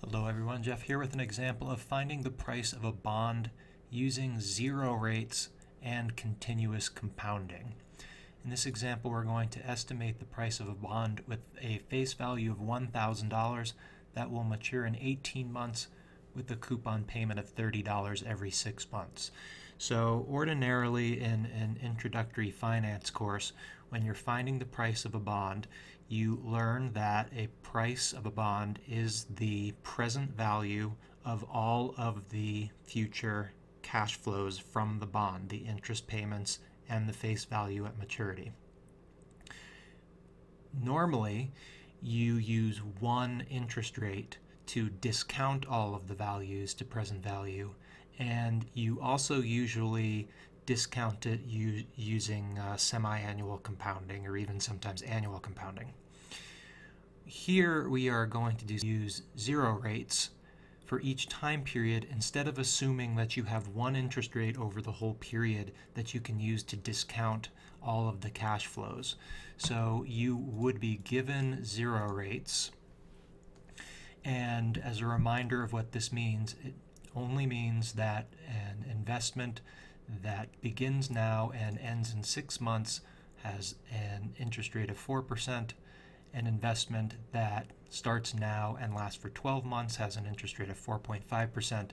Hello everyone, Jeff here with an example of finding the price of a bond using zero rates and continuous compounding. In this example, we're going to estimate the price of a bond with a face value of $1,000 that will mature in 18 months with a coupon payment of $30 every 6 months. So ordinarily in an introductory finance course, when you're finding the price of a bond, you learn that a price of a bond is the present value of all of the future cash flows from the bond, the interest payments and the face value at maturity. Normally, you use one interest rate to discount all of the values to present value, and you also usually discount it using semi-annual compounding or even sometimes annual compounding. Here we are going to use zero rates for each time period instead of assuming that you have one interest rate over the whole period that you can use to discount all of the cash flows. So you would be given zero rates, and as a reminder of what this means, it only means that an investment that begins now and ends in 6 months has an interest rate of 4%. An investment that starts now and lasts for 12 months has an interest rate of 4.5%,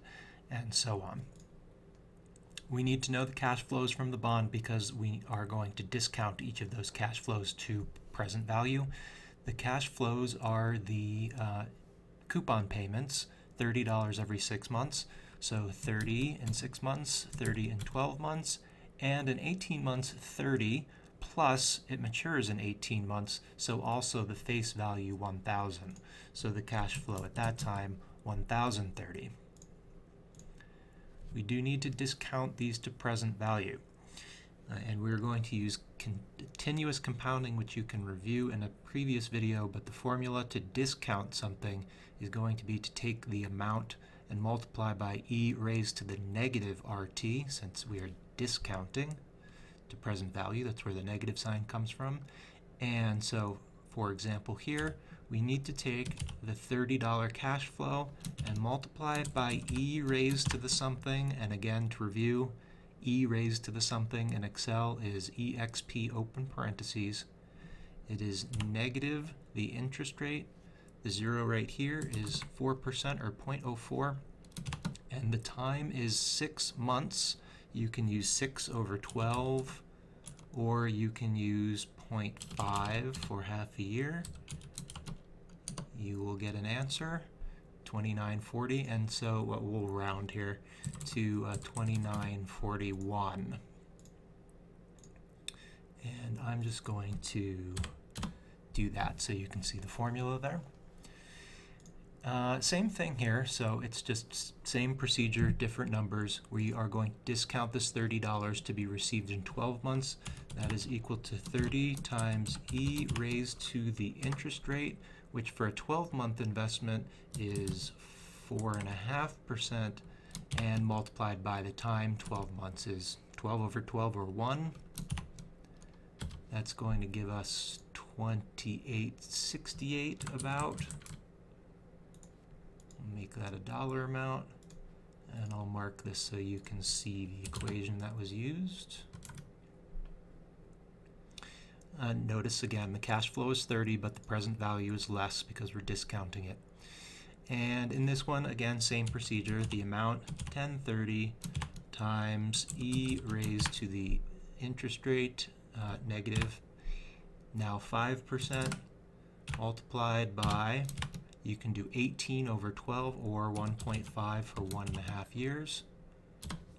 and so on. We need to know the cash flows from the bond because we are going to discount each of those cash flows to present value. The cash flows are the coupon payments, $30 every 6 months. So 30 in 6 months, 30 in 12 months, and in 18 months, 30, plus it matures in 18 months, so also the face value 1,000. So the cash flow at that time, 1,030. We do need to discount these to present value. And we're going to use continuous compounding, which you can review in a previous video, but the formula to discount something is going to be to take the amount and multiply by e raised to the negative rt, since we are discounting to present value. That's where the negative sign comes from. And so, for example here, we need to take the $30 cash flow and multiply it by e raised to the something. And again, to review, e raised to the something in Excel is exp open parentheses. It is negative the interest rate. The zero rate here is 4% or 0.04, and the time is 6 months. You can use 6 over 12, or you can use 0.5 for half a year. You will get an answer, 2940, and so we'll round here to 2941. And I'm just going to do that so you can see the formula there. Same thing here, so it's just same procedure, different numbers. We are going to discount this $30 to be received in 12 months. That is equal to 30 times e raised to the interest rate, which for a 12-month investment is 4.5%, and multiplied by the time, 12 months is 12 over 12, or 1. That's going to give us 2868 about. Make that a dollar amount, and I'll mark this so you can see the equation that was used. Notice again the cash flow is 30, but the present value is less because we're discounting it. And in this one, again, same procedure. The amount 1030 times e raised to the interest rate, negative, now 5%, multiplied by, you can do 18 over 12 or 1.5 for 1.5 years.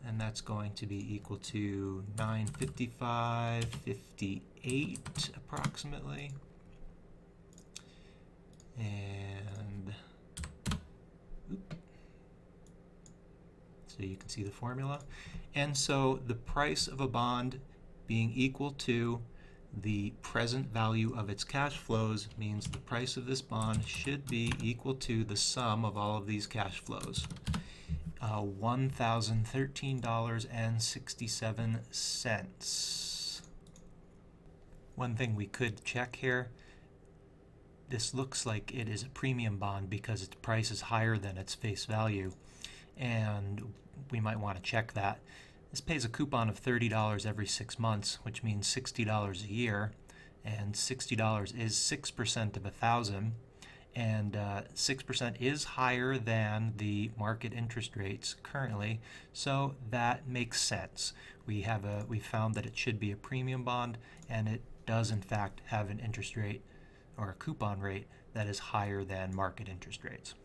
And that's going to be equal to 955.58 approximately. And so you can see the formula. And so the price of a bond being equal to the present value of its cash flows means the price of this bond should be equal to the sum of all of these cash flows. $1,013.67. One thing we could check here this looks like it is a premium bond because its price is higher than its face value, and we might want to check that. This pays a coupon of $30 every 6 months, which means $60 a year, and $60 is 6% of 1,000, and 6% is higher than the market interest rates currently, so that makes sense. We found that it should be a premium bond, and it does in fact have an interest rate or a coupon rate that is higher than market interest rates.